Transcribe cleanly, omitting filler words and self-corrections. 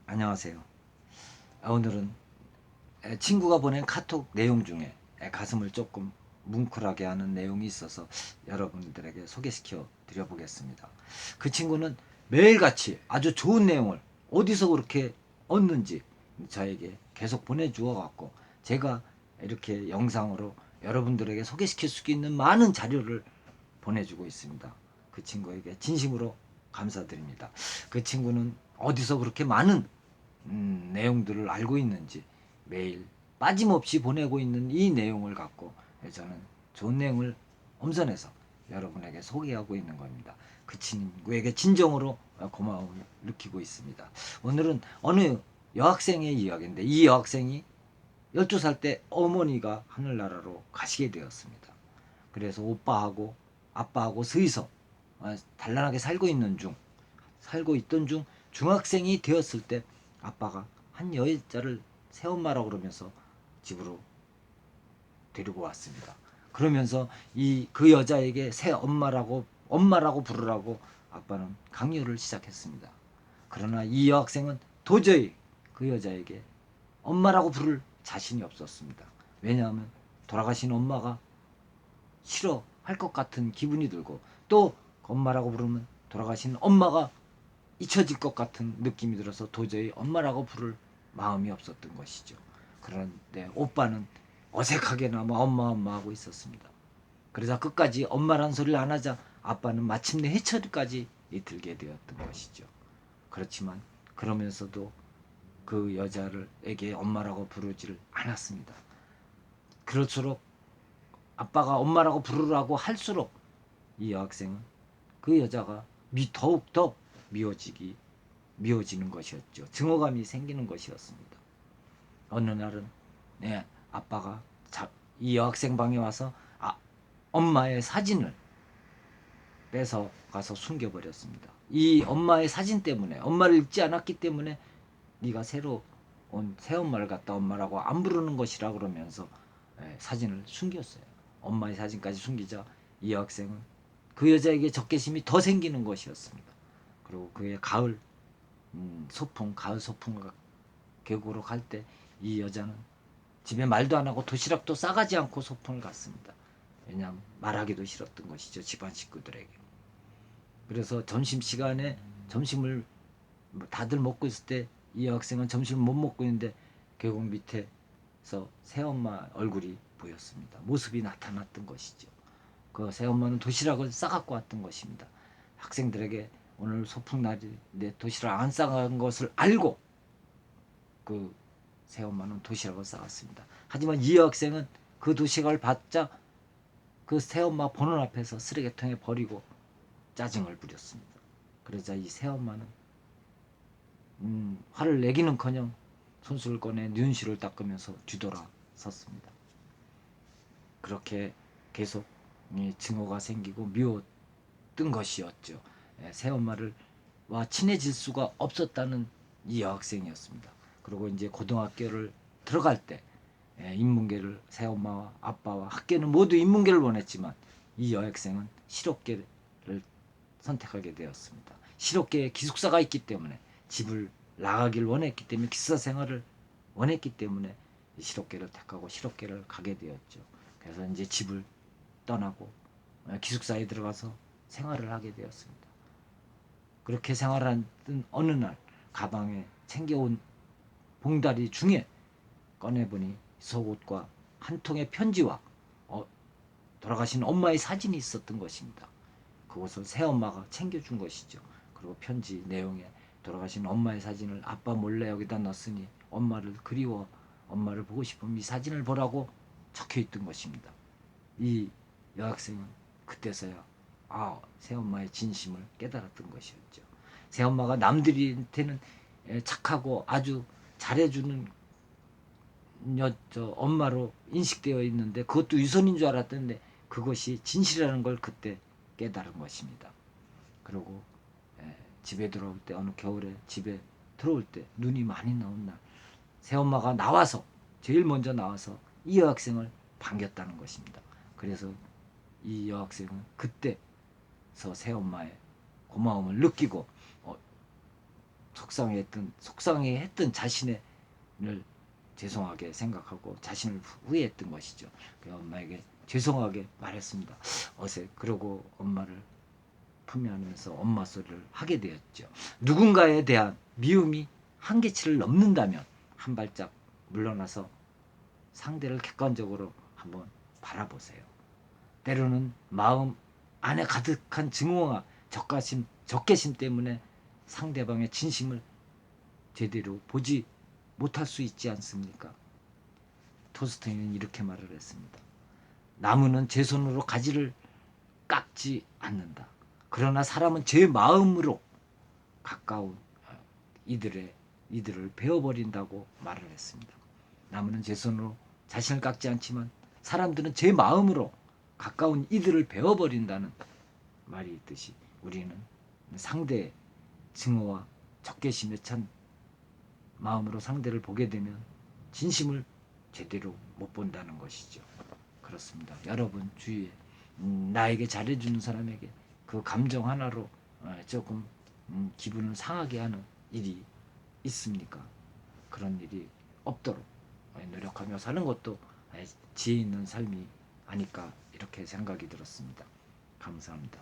안녕하세요. 오늘은 친구가 보낸 카톡 내용 중에 가슴을 조금 뭉클하게 하는 내용이 있어서 여러분들에게 소개시켜 드려보겠습니다. 그 친구는 매일같이 아주 좋은 내용을 어디서 그렇게 얻는지 저에게 계속 보내주어 갖고 제가 이렇게 영상으로 여러분들에게 소개시킬 수 있는 많은 자료를 보내주고 있습니다. 그 친구에게 진심으로 감사드립니다. 그 친구는 어디서 그렇게 많은 내용들을 알고 있는지 매일 빠짐없이 보내고 있는 이 내용을 갖고 저는 좋은 내용을 엄선해서 여러분에게 소개하고 있는 겁니다. 그 친구에게 진정으로 고마움을 느끼고 있습니다. 오늘은 어느 여학생의 이야기인데 이 여학생이 12살 때 어머니가 하늘나라로 가시게 되었습니다. 그래서 오빠하고 아빠하고 서서 단란하게 살고 있던 중 중학생이 되었을 때 아빠가 한 여자를 새엄마라고 그러면서 집으로 데리고 왔습니다. 그러면서 그 여자에게 새 엄마라고 부르라고 아빠는 강요를 시작했습니다. 그러나 이 여학생은 도저히 그 여자에게 엄마라고 부를 자신이 없었습니다. 왜냐하면 돌아가신 엄마가 싫어할 것 같은 기분이 들고 또 엄마라고 부르면 돌아가신 엄마가 잊혀질 것 같은 느낌이 들어서 도저히 엄마라고 부를 마음이 없었던 것이죠. 그런데 오빠는 어색하게나마 엄마 하고 있었습니다. 그러자 끝까지 엄마란 소리를 안 하자 아빠는 마침내 해처리까지 들게 되었던 것이죠. 그렇지만 그러면서도 그 여자에게 엄마라고 부르지를 않았습니다. 그럴수록 아빠가 엄마라고 부르라고 할수록 이 여학생은 그 여자가 더욱더 미워지는 것이었죠. 증오감이 생기는 것이었습니다. 어느 날은 아빠가 이 여학생 방에 와서 엄마의 사진을 뺏어 가서 숨겨버렸습니다. 이 엄마의 사진 때문에 엄마를 잊지 않았기 때문에 네가 새로 온 새엄마를 갖다 엄마라고 안 부르는 것이라 그러면서 사진을 숨겼어요. 엄마의 사진까지 숨기자 이 여학생은 그 여자에게 적개심이 더 생기는 것이었습니다. 그리고 그의 가을 소풍 계곡으로 갈 때 이 여자는 집에 말도 안 하고 도시락도 싸가지 않고 소풍을 갔습니다. 왜냐하면 말하기도 싫었던 것이죠. 집안 식구들에게. 그래서 점심시간에 점심을 다들 먹고 있을 때 이 여학생은 점심을 못 먹고 있는데 계곡 밑에서 새엄마 얼굴이 보였습니다. 모습이 나타났던 것이죠. 그 새엄마는 도시락을 싸갖고 왔던 것입니다. 학생들에게 오늘 소풍날인데 도시락 안 싸간 것을 알고 그 새엄마는 도시락을 싸갔습니다. 하지만 이 여학생은 그 도시락을 받자 그 새엄마 보는 앞에서 쓰레기통에 버리고 짜증을 부렸습니다. 그러자 이 새엄마는 화를 내기는커녕 손수를 꺼내 눈시를 닦으면서 뒤돌아 섰습니다. 그렇게 계속 증오가 생기고 미웠던 것이었죠. 새엄마를 와 친해질 수가 없었다는 이 여학생이었습니다. 그리고 이제 고등학교를 들어갈 때 인문계를 새엄마와 아빠와 학교는 모두 인문계를 원했지만 이 여학생은 실업계를 선택하게 되었습니다. 실업계에 기숙사가 있기 때문에 집을 나가길 원했기 때문에 기숙사 생활을 원했기 때문에 실업계를 택하고 실업계를 가게 되었죠. 그래서 이제 집을 떠나고 기숙사에 들어가서 생활을 하게 되었습니다. 그렇게 생활하던 어느 날 가방에 챙겨온 봉다리 중에 꺼내보니 속옷과 한 통의 편지와 돌아가신 엄마의 사진이 있었던 것입니다. 그것을 새엄마가 챙겨준 것이죠. 그리고 편지 내용에 돌아가신 엄마의 사진을 아빠 몰래 여기다 넣었으니 엄마를 그리워 엄마를 보고 싶으면 이 사진을 보라고 적혀있던 것입니다. 이 여학생은 그때서야 새엄마의 진심을 깨달았던 것이었죠. 새엄마가 남들한테는 착하고 아주 잘해주는 엄마로 인식되어 있는데 그것도 유선인 줄 알았던데 그것이 진실이라는 걸 그때 깨달은 것입니다. 그리고 집에 들어올 때 어느 겨울에 집에 들어올 때 눈이 많이 나온 날 새엄마가 나와서 제일 먼저 나와서 이 여학생을 반겼다는 것입니다. 그래서 이 여학생은 그때서 새엄마의 고마움을 느끼고 속상해했던 자신을 죄송하게 생각하고 자신을 후회했던 것이죠. 그 엄마에게 죄송하게 말했습니다. 어제 그러고 엄마를 품에 안으면서 엄마 소리를 하게 되었죠. 누군가에 대한 미움이 한계치를 넘는다면 한 발짝 물러나서 상대를 객관적으로 한번 바라보세요. 때로는 마음 안에 가득한 증오와 적개심 때문에 상대방의 진심을 제대로 보지 못할 수 있지 않습니까? 톨스토이는 이렇게 말을 했습니다. 나무는 제 손으로 가지를 깎지 않는다. 그러나 사람은 제 마음으로 가까운 이들을 베어버린다고 말을 했습니다. 나무는 제 손으로 자신을 깎지 않지만 사람들은 제 마음으로 가까운 이들을 베어버린다는 말이 있듯이 우리는 상대의 증오와 적개심에 찬 마음으로 상대를 보게 되면 진심을 제대로 못 본다는 것이죠. 그렇습니다. 여러분 주위에 나에게 잘해주는 사람에게 그 감정 하나로 조금 기분을 상하게 하는 일이 있습니까? 그런 일이 없도록 노력하며 사는 것도 지혜 있는 삶이 아닐까 이렇게 생각이 들었습니다. 감사합니다.